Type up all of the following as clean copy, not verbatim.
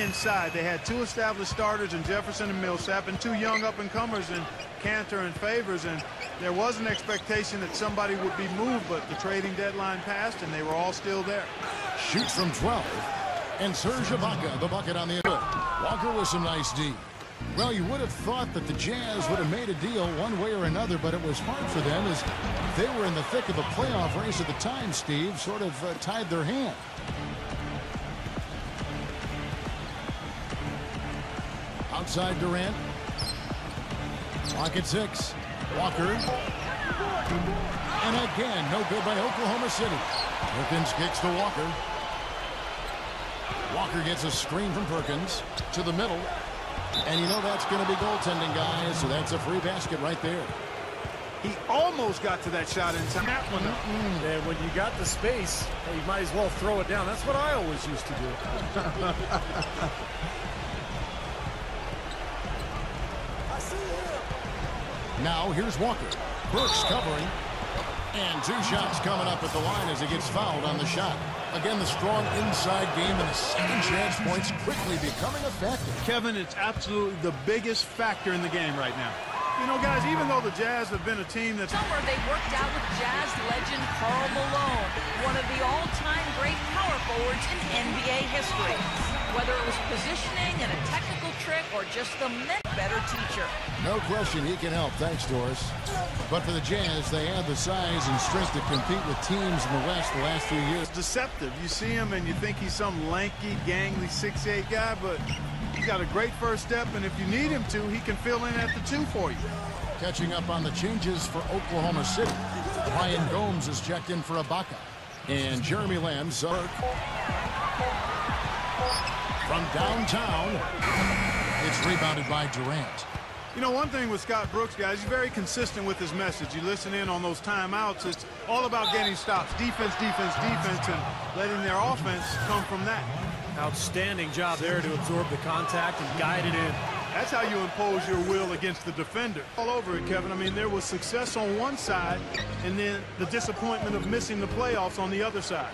inside. They had 2 established starters in Jefferson and Millsap and 2 young up-and-comers in Cantor and Favors, and there was an expectation that somebody would be moved, but the trading deadline passed and they were all still there. Shoots from 12, and Serge Ibaka, the bucket on the end. Walker with some nice D. Well, you would have thought that the Jazz would have made a deal one way or another, but it was hard for them as they were in the thick of a playoff race at the time, Steve, sort of tied their hand. Outside Durant. Clock at 6. Walker. And again, no good by Oklahoma City. Perkins kicks to Walker. Walker gets a screen from Perkins to the middle. And you know that's going to be goaltending, guys, so that's a free basket right there. He almost got to that shot in time. That one, and when you got the space, well, you might as well throw it down. That's what I always used to do. Now here's Walker. Brooks covering. And 2 shots coming up at the line as he gets fouled on the shot. Again, the strong inside game and the second chance points quickly becoming a factor. Kevin, it's absolutely the biggest factor in the game right now. You know, guys, even though the Jazz have been a team that's... Summer, they worked out with Jazz legend Karl Malone, one of the all-time great power forwards in NBA history. Whether it was positioning and a technical trick or just the better teacher. No question he can help, thanks, Doris. But for the Jazz, they have the size and strength to compete with teams in the West the last few years. It's deceptive. You see him and you think he's some lanky, gangly 6'8" guy, but he's got a great first step, and if you need him to, he can fill in at the 2 for you. Catching up on the changes for Oklahoma City. Ryan Gomes is checked in for Ibaka. And Jeremy Lamb's from downtown. It's rebounded by Durant. You know, one thing with Scott Brooks, guys, he's very consistent with his message. You listen in on those timeouts. It's all about getting stops. Defense, defense, defense, and letting their offense come from that. Outstanding job there to absorb the contact and guide it in. That's how you impose your will against the defender. All over it, Kevin. I mean, there was success on one side, and then the disappointment of missing the playoffs on the other side.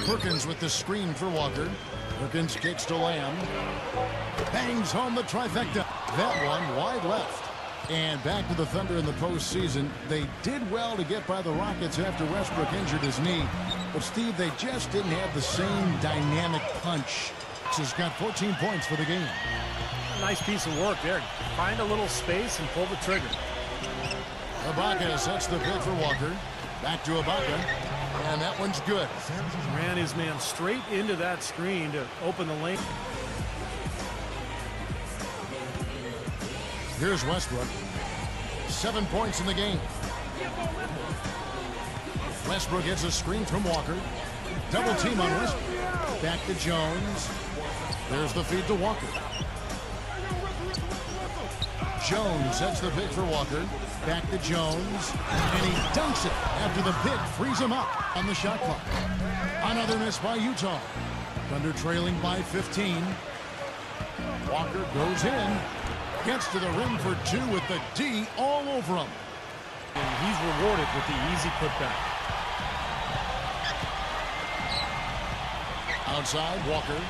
Perkins with the screen for Walker. Perkins kicks to Lamb. Bangs home the trifecta. That one wide left. And back to the Thunder in the postseason. They did well to get by the Rockets after Westbrook injured his knee. But, Steve, they just didn't have the same dynamic punch. He's got 14 points for the game. A nice piece of work there. Find a little space and pull the trigger. Ibaka sets the pick for Walker. Back to Ibaka. And that one's good. Ran his man straight into that screen to open the lane. Here's Westbrook. 7 points in the game. Westbrook gets a screen from Walker. Double team on Westbrook. Back to Jones. There's the feed to Walker. Jones sets the pick for Walker. Back to Jones. And he dunks it after the pick frees him up on the shot clock. Another miss by Utah. Thunder trailing by 15. Walker goes in. Gets to the rim for 2 with the D all over him. And he's rewarded with the easy putback. Outside, Walker.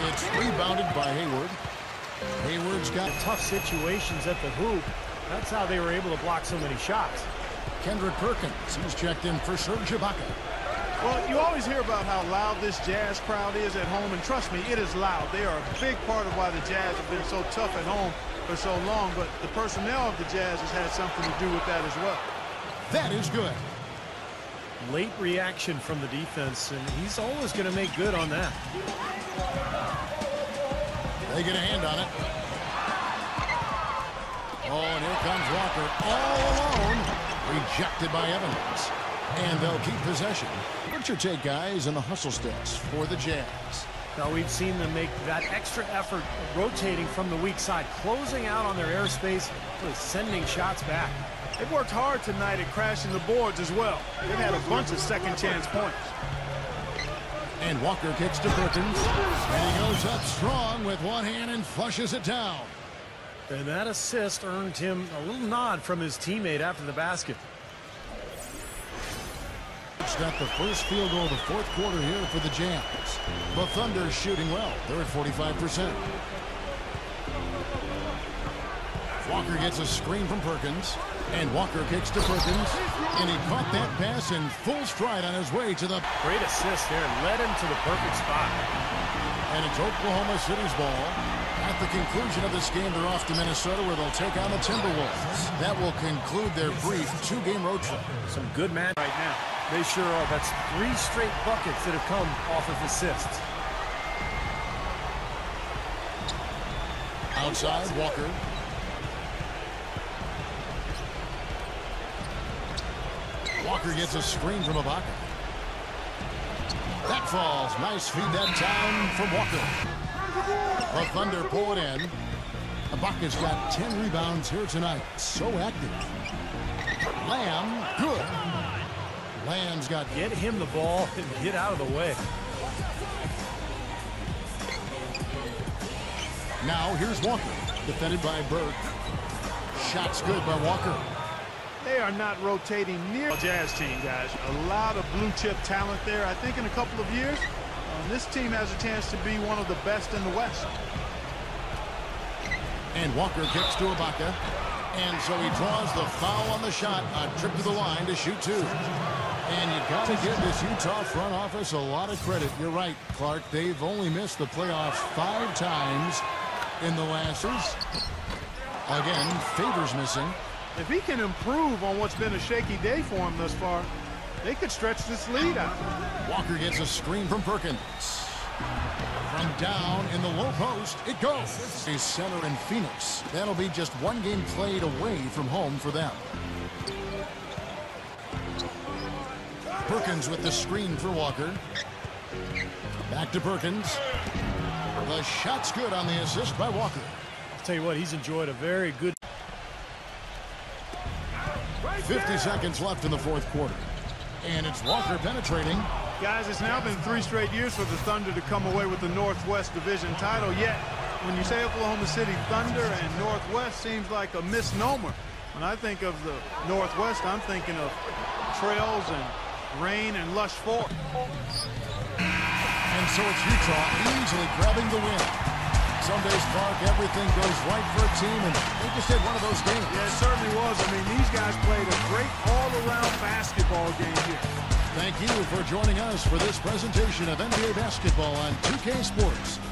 It's rebounded by Hayward. Hayward's got tough situations at the hoop. That's how they were able to block so many shots. Kendrick Perkins. He's checked in for Serge Ibaka. Well, you always hear about how loud this Jazz crowd is at home, and trust me, it is loud. They are a big part of why the Jazz have been so tough at home for so long, but the personnel of the Jazz has had something to do with that as well. That is good. Late reaction from the defense, and he's always going to make good on that. They get a hand on it. Oh, and here comes Walker all alone. Rejected by Evans. And they'll keep possession. What's your take, guys, on the hustle steps for the Jazz? Now, we've seen them make that extra effort rotating from the weak side, closing out on their airspace, really sending shots back. They've worked hard tonight at crashing the boards as well. They've had a bunch of second chance points. And Walker kicks to Perkins. And he goes up strong with one hand and flushes it down. And that assist earned him a little nod from his teammate after the basket. got the first field goal of the fourth quarter here for the Jazz. The Thunder shooting well. They're at 45%. Walker gets a screen from Perkins. And Walker kicks to Perkins. And he caught that pass in full stride on his way to the... Great assist there. Led him to the perfect spot. And it's Oklahoma City's ball. At the conclusion of this game, they're off to Minnesota where they'll take on the Timberwolves. That will conclude their brief two-game road trip. Some good man right now. They sure are. That's 3 straight buckets that have come off of assists. Outside, Walker. Walker gets a screen from Ibaka. That falls. Nice feed that time from Walker. The Thunder pull it in. Ibaka's got 10 rebounds here tonight. So active. Lamb, good. Lamb's got... Get him the ball and get out of the way. Now here's Walker. Defended by Burke. Shot's good by Walker. They are not rotating near Jazz team, guys. A lot of blue chip talent there. I think in a couple of years, this team has a chance to be one of the best in the West. And Walker kicks to Ibaka. And so he draws the foul on the shot. A trip to the line to shoot 2. And you got to give this Utah front office a lot of credit. You're right, Clark. They've only missed the playoffs 5 times in the last years. Again, Favors missing. If he can improve on what's been a shaky day for him thus far, they could stretch this lead out. Walker gets a screen from Perkins. From down in the low post, it goes. A center in Phoenix. That'll be just 1 game played away from home for them. Perkins with the screen for Walker. Back to Perkins. The shot's good on the assist by Walker. I'll tell you what, he's enjoyed a very good... 50 seconds left in the fourth quarter. And it's Walker penetrating. Guys, it's now been 3 straight years for the Thunder to come away with the Northwest Division title. Yet, when you say Oklahoma City Thunder and Northwest, seems like a misnomer. When I think of the Northwest, I'm thinking of trails and rain and lush forest. And so it's Utah easily grabbing the win. Some days, Clark, everything goes right for a team, and they just had one of those games. Yeah, it certainly was. I mean, these guys played a great all-around basketball game here. Thank you for joining us for this presentation of NBA basketball on 2K Sports.